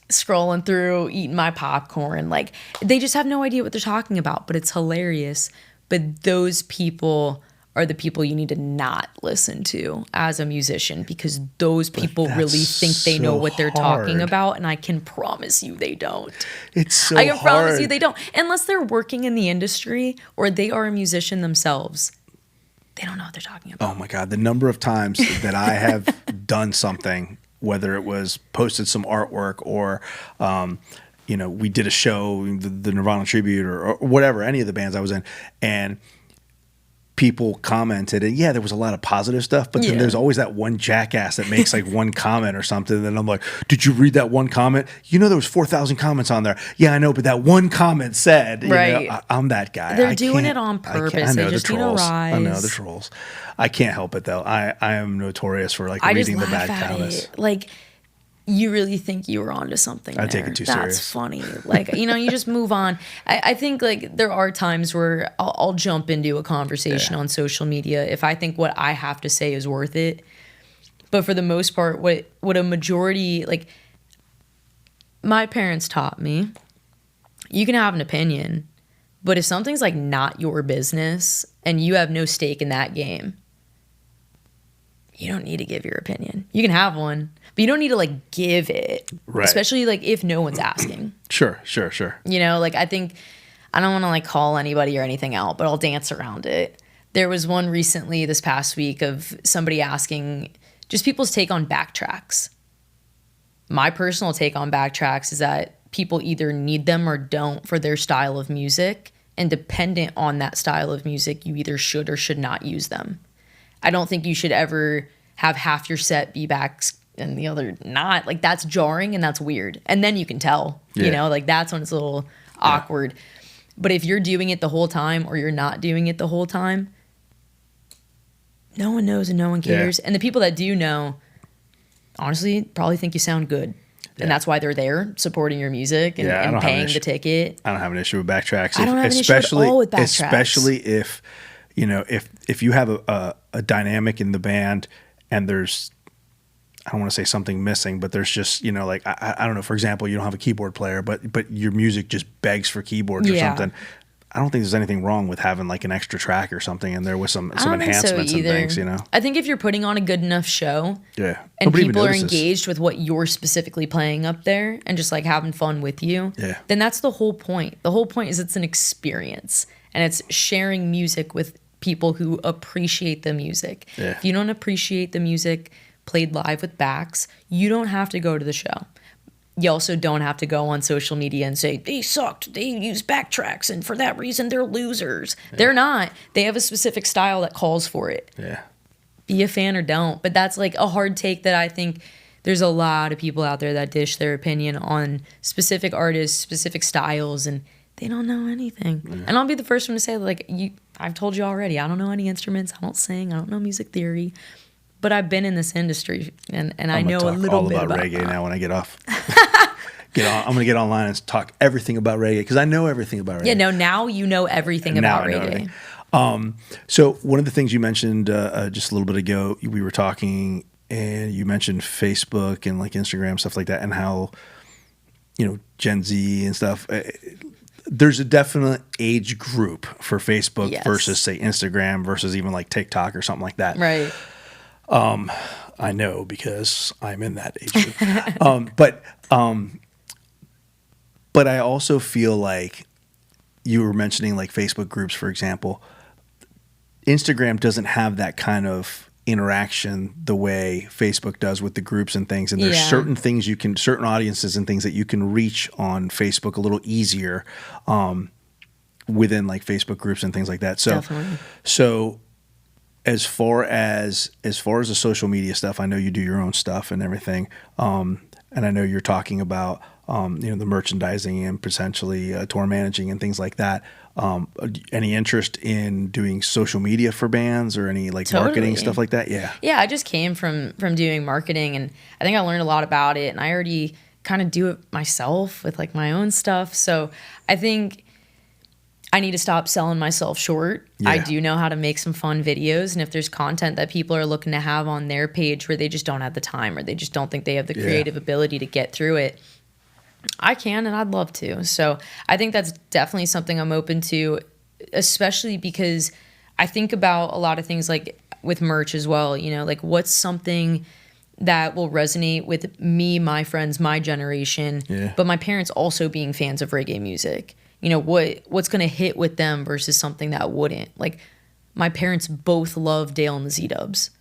scrolling through, eating my popcorn. Like they just have no idea what they're talking about, but it's hilarious. But those people are the people you need to not listen to as a musician because those people really think they know what they're talking about, and I can promise you they don't. It's so I can hard. promise you they don't. Unless they're working in the industry or they are a musician themselves, they don't know what they're talking about. Oh my God, the number of times that I have done something, whether it was posted some artwork or we did a show, the Nirvana tribute or whatever, any of the bands I was in, and people commented, and yeah, there was a lot of positive stuff, but then there's always that one jackass that makes like one comment or something, and I'm like, did you read that one comment? There was 4,000 comments on there. Yeah, I know, but that one comment said, right. I'm that guy. They're doing it on purpose. They just need a rise. I know, the trolls. I can't help it though. I am notorious for like reading the bad comments. Like, you really think you were onto something. I take it too serious. serious. That's funny. Like, you just move on. I think like there are times where I'll jump into a conversation on social media if I think what I have to say is worth it. But for the most part, what a majority, like my parents taught me, you can have an opinion, but if something's like not your business and you have no stake in that game, you don't need to give your opinion. You can have one, but you don't need to like give it, right. Especially like if no one's asking. Sure. Like I think, I don't want to like call anybody or anything out, but I'll dance around it. There was one recently this past week of somebody asking just people's take on backtracks. My personal take on backtracks is that people either need them or don't for their style of music. and dependent on that style of music, you either should or should not use them. I don't think you should ever have half your set be backs and the other not. Like, that's jarring and that's weird. And then you can tell, you know, like that's when it's a little awkward. But if you're doing it the whole time or you're not doing it the whole time, no one knows and no one cares. And the people that do know, honestly, probably think you sound good. And that's why they're there supporting your music and paying the ticket. I don't have an issue with backtracks. I don't have an issue at all with backtracks. Especially if, you know, if you have a dynamic in the band and there's, I don't want to say something missing, but there's just, you know, like, I don't know, for example, you don't have a keyboard player, but your music just begs for keyboards or something. I don't think there's anything wrong with having like an extra track or something in there with some enhancements and things, you know? I think if you're putting on a good enough show and nobody people are engaged with what you're specifically playing up there and just like having fun with you, then that's the whole point. The whole point is it's an experience and it's sharing music with people who appreciate the music. If you don't appreciate the music played live with backs, you don't have to go to the show. You also don't have to go on social media and say, they sucked, they use backtracks, and for that reason, they're losers. They're not. They have a specific style that calls for it. Be a fan or don't. But that's like a hard take that I think there's a lot of people out there that dish their opinion on specific artists, specific styles, and they don't know anything. And I'll be the first one to say, like, I've told you already, I don't know any instruments, I don't sing, I don't know music theory. But I've been in this industry, and I know a little bit about reggae now when I get off. I'm going to get online and talk everything about reggae because I know everything about reggae. Yeah, no, now you know everything about reggae. So one of the things you mentioned just a little bit ago, we were talking, and you mentioned Facebook and like Instagram, stuff like that, and how, you know, Gen Z and stuff. There's a definite age group for Facebook versus, say, Instagram versus even like TikTok or something like that. Right. I know because I'm in that age group. But I also feel like you were mentioning like Facebook groups, for example. Instagram doesn't have that kind of interaction the way Facebook does with the groups and things. And there's certain things certain audiences and things that you can reach on Facebook a little easier within like Facebook groups and things like that. So, Definitely. So as far as the social media stuff, I know you do your own stuff and everything. And I know you're talking about, you know, the merchandising and potentially tour managing and things like that. Any interest in doing social media for bands or any like marketing stuff like that? Yeah. Yeah. I just came from doing marketing, and I think I learned a lot about it, and I already kind of do it myself with like my own stuff. So I think I need to stop selling myself short. I do know how to make some fun videos. And if there's content that people are looking to have on their page where they just don't have the time or they just don't think they have the creative ability to get through it, I can, and I'd love to. So I think that's definitely something I'm open to, especially because I think about a lot of things like with merch as well. You know, like what's something that will resonate with me, my friends, my generation, but my parents also being fans of reggae music. You know, what's going to hit with them versus something that wouldn't. Like, my parents both love Dale and the Z-Dubs.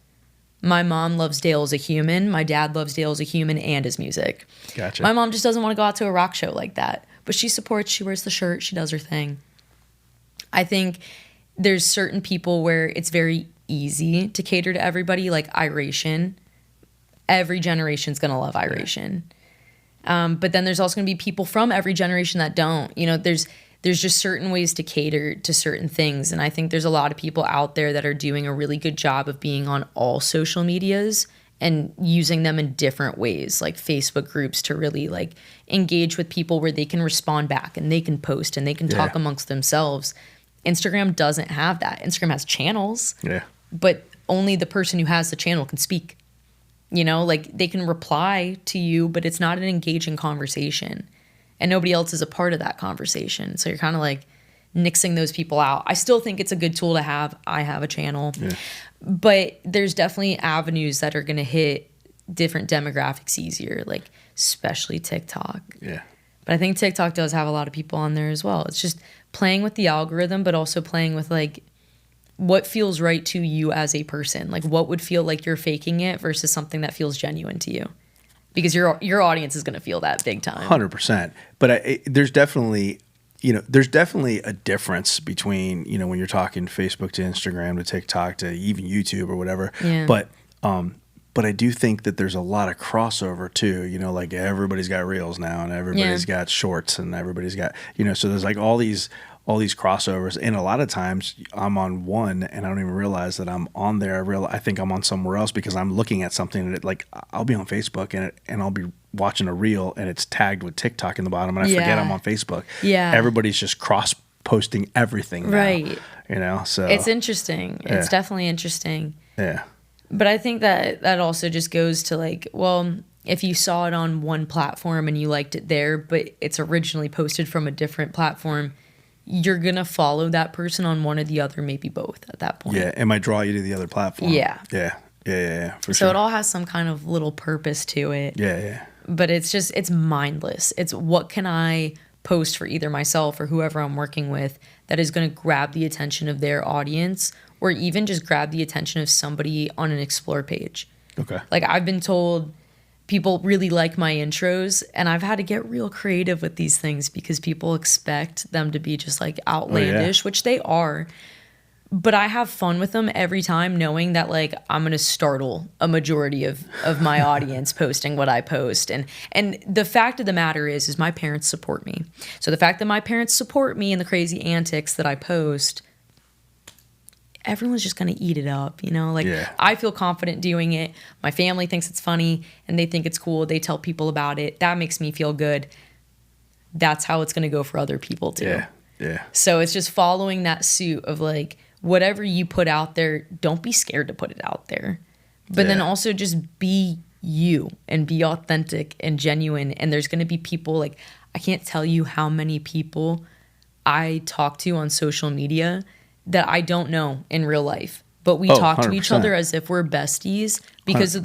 My mom loves Dale as a human. My dad loves Dale as a human and his music. Gotcha. My mom just doesn't want to go out to a rock show like that. But she supports, she wears the shirt, she does her thing. I think there's certain people where it's very easy to cater to everybody, like Iration. Every generation's going to love Iration. But then there's also going to be people from every generation that don't. You know, there's just certain ways to cater to certain things. And I think there's a lot of people out there that are doing a really good job of being on all social medias and using them in different ways, like Facebook groups to really like engage with people where they can respond back and they can post and they can talk amongst themselves. Instagram doesn't have that. Instagram has channels, but only the person who has the channel can speak. You know, like they can reply to you, but it's not an engaging conversation. And nobody else is a part of that conversation. So you're kind of like nixing those people out. I still think it's a good tool to have. I have a channel. But there's definitely avenues that are going to hit different demographics easier, like especially TikTok. But I think TikTok does have a lot of people on there as well. It's just playing with the algorithm, but also playing with like what feels right to you as a person. Like what would feel like you're faking it versus something that feels genuine to you. Because your audience is going to feel that big time. 100%. But there's definitely, there's definitely a difference between, when you're talking Facebook to Instagram to TikTok to even YouTube or whatever. Yeah. But I do think that there's a lot of crossover too, like everybody's got reels now and everybody's got shorts and everybody's got, so there's like all these crossovers. And a lot of times I'm on one and I don't even realize that I'm on there. I think I'm on somewhere else because I'm looking at something that, like, I'll be on Facebook and I'll be watching a reel and it's tagged with TikTok in the bottom and I forget I'm on Facebook. Yeah. Everybody's just cross posting everything now, right. So it's interesting. It's definitely interesting. Yeah. But I think that also just goes to, like, well, if you saw it on one platform and you liked it there, but it's originally posted from a different platform, you're going to follow that person on one or the other, maybe both at that point. Yeah, it might draw you to the other platform. Yeah. Yeah, for sure. So it all has some kind of little purpose to it. Yeah. But it's mindless. It's what can I post for either myself or whoever I'm working with that is going to grab the attention of their audience, or even just grab the attention of somebody on an explore page. Okay. Like, I've been told people really like my intros, and I've had to get real creative with these things because people expect them to be just like outlandish, which they are. But I have fun with them every time, knowing that, like, I'm going to startle a majority of my audience posting what I post. And the fact of the matter is my parents support me. So the fact that my parents support me in the crazy antics that I post, everyone's just going to eat it up, I feel confident doing it. My family thinks it's funny and they think it's cool. They tell people about it. That makes me feel good. That's how it's going to go for other people too. Yeah. So it's just following that suit of, like, whatever you put out there, don't be scared to put it out there. But then also just be you and be authentic and genuine. And there's going to be people, like, I can't tell you how many people I talk to on social media that I don't know in real life, but we talk to each other as if we're besties because 100%. Of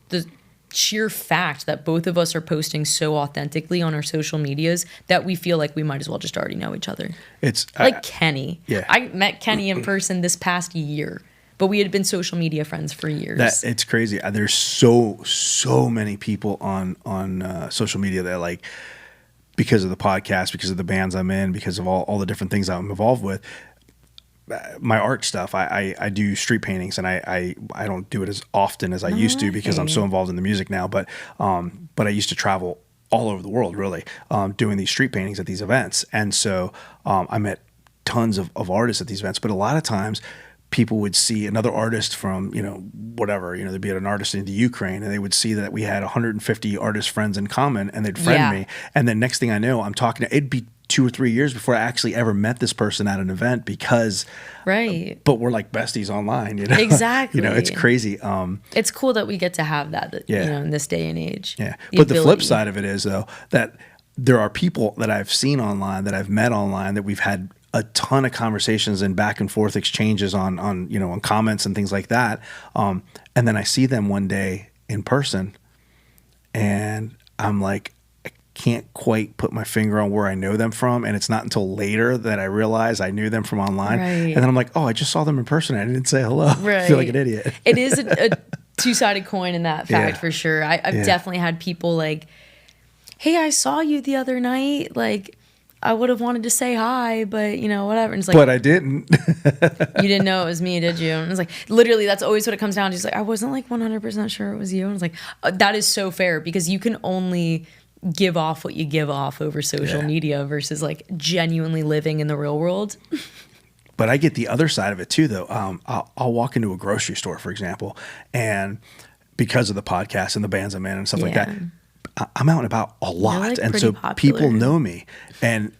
the sheer fact that both of us are posting so authentically on our social medias that we feel like we might as well just already know each other. It's like Kenny. Yeah. I met Kenny in person this past year, but we had been social media friends for years. It's crazy. There's so many people on social media that, like, because of the podcast, because of the bands I'm in, because of all the different things I'm involved with, my art stuff, I do street paintings, and I don't do it as often as I used to because I'm so involved in the music now. But I used to travel all over the world, really, doing these street paintings at these events. And so I met tons of artists at these events. But a lot of times people would see another artist from, whatever, there'd be an artist in the Ukraine, and they would see that we had 150 artist friends in common, and they'd friend me. And then next thing I know, I'm talking to, it'd be 2 or 3 years before I actually ever met this person at an event because, but we're like besties online, Exactly. It's crazy. It's cool that we get to have that, in this day and age. Yeah. But the flip side of it is, though, that there are people that I've seen online, that I've met online, that we've had a ton of conversations and back and forth exchanges on comments and things like that. And then I see them one day in person and I'm like, can't quite put my finger on where I know them from, and it's not until later that I realize I knew them from online. And then I'm like, oh, I just saw them in person. I didn't say hello. I feel like an idiot. It is a two-sided coin in that fact, for sure. I've definitely had people like, hey, I saw you the other night. Like, I would have wanted to say hi, but whatever. And it's like, but I didn't. You didn't know it was me, did you? And it's like, literally, that's always what it comes down to. She's like, I wasn't like 100% sure it was you. And it's like, that is so fair because you can only give off what you give off over social media versus like genuinely living in the real world. But I get the other side of it too, though. I'll walk into a grocery store, for example, and because of the podcast and the bands I'm in and stuff like that, I'm out and about a lot. Like and so popular. People know me, and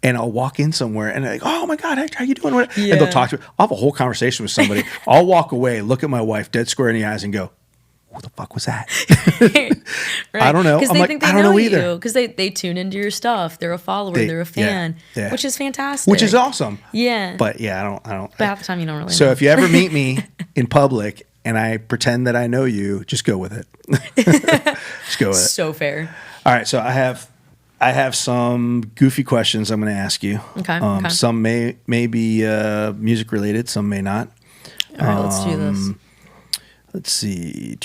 I'll walk in somewhere and they're like, oh my God, Hector, how you doing? And they'll talk to me. I'll have a whole conversation with somebody. I'll walk away, look at my wife dead square in the eyes and go, who the fuck was that? Right. I don't know. Because I'm they like, think they I don't know you either. because they tune into your stuff. They're a follower. They're a fan, which is fantastic. Which is awesome. Yeah. But I don't. But half the time you don't really. So know. if you ever meet me in public and I pretend that I know you, just go with it. Just go with it. So fair. All right. So I have some goofy questions I'm going to ask you. Okay. Some may be music related. Some may not. All right. Let's do this. Let's see.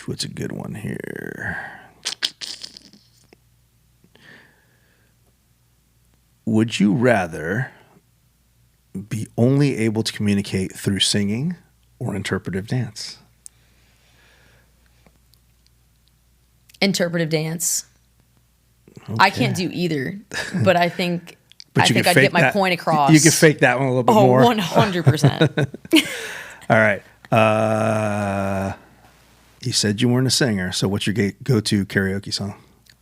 What's a good one here? Would you rather be only able to communicate through singing or interpretive dance? Interpretive dance. I can't do either, but I think But you I'd could get fake my that- point across. You could fake that one a little bit Oh, more. 100%. All right. You said you weren't a singer, so what's your go-to karaoke song?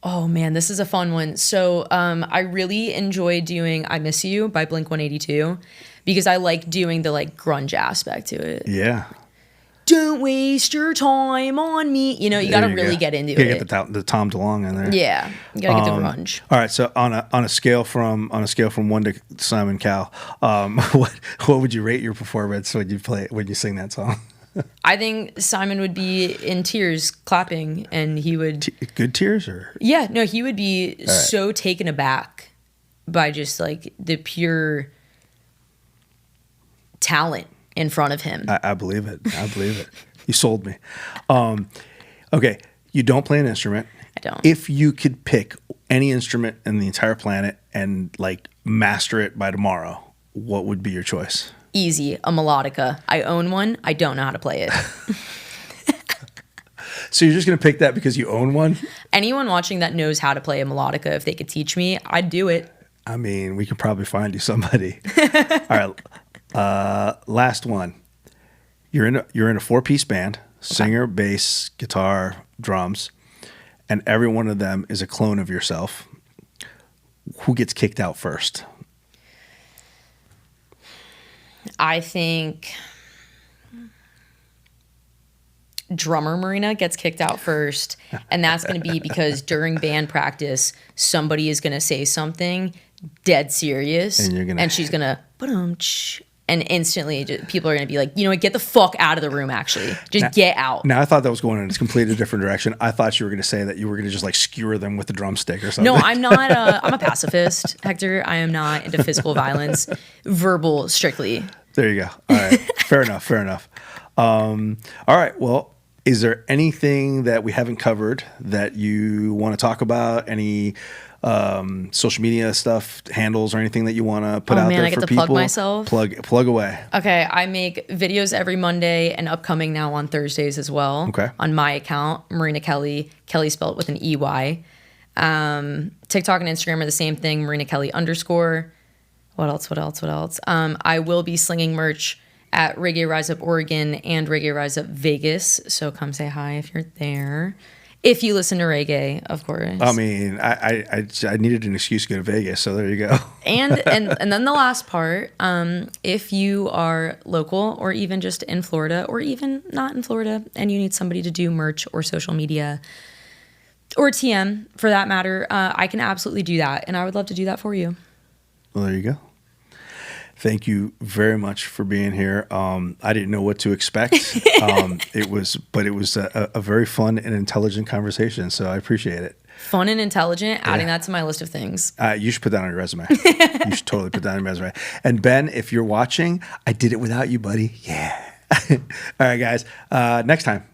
Oh man, this is a fun one. So I really enjoy doing "I Miss You" by Blink-182 because I like doing the like grunge aspect to it. Yeah. Don't waste your time on me. You know, you got to There really go. get into You gotta it. get the Tom DeLonge in there. Yeah, you got to get the grunge. All right. So on a scale from 1 to Simon Cowell, what would you rate your performance when you sing that song? I think Simon would be in tears clapping, and he would. Good tears or? Yeah, no, he would be so taken aback by just like the pure talent in front of him. I believe it. I believe it. You sold me. Okay. You don't play an instrument. I don't. If you could pick any instrument in the entire planet and like master it by tomorrow, what would be your choice? Easy, a melodica. I own one. I don't know how to play it. So you're just going to pick that because you own one? Anyone watching that knows how to play a melodica, if they could teach me, I'd do it. I mean, we could probably find you somebody. All right. Last one. You're in a 4-piece band, singer, bass, guitar, drums, and every one of them is a clone of yourself. Who gets kicked out first? I think drummer Marina gets kicked out first, and that's going to be because during band practice, somebody is going to say something dead serious, and she's going to and instantly people are going to be like, you know what, get the fuck out of the room, actually. Just get out. Now, I thought that was going in a completely different direction. I thought you were going to say that you were going to just like skewer them with the drumstick or something. No, I'm not. I'm a pacifist, Hector. I am not into physical violence. Verbal, strictly. There you go. All right. Fair enough. Fair enough. All right. Well, is there anything that we haven't covered that you want to talk about? Any social media stuff, handles, or anything that you want to put out there I get for to people? plug myself. Plug away. Okay, I make videos every Monday and upcoming now on Thursdays as well. Okay. On my account, Marina Kelly. Kelly spelled with an EY. TikTok and Instagram are the same thing, Marina Kelly _. What else? I will be slinging merch at Reggae Rise Up Oregon and Reggae Rise Up Vegas. So come say hi if you're there. If you listen to reggae, of course. I mean, I needed an excuse to go to Vegas, so there you go. and then the last part, if you are local or even just in Florida or even not in Florida and you need somebody to do merch or social media or TM for that matter, I can absolutely do that. And I would love to do that for you. Well, there you go. Thank you very much for being here. I didn't know what to expect. It was a very fun and intelligent conversation. So I appreciate it. Fun and intelligent, adding that to my list of things. You should put that on your resume. You should totally put that on your resume. And Ben, if you're watching, I did it without you, buddy. Yeah. All right, guys. Next time.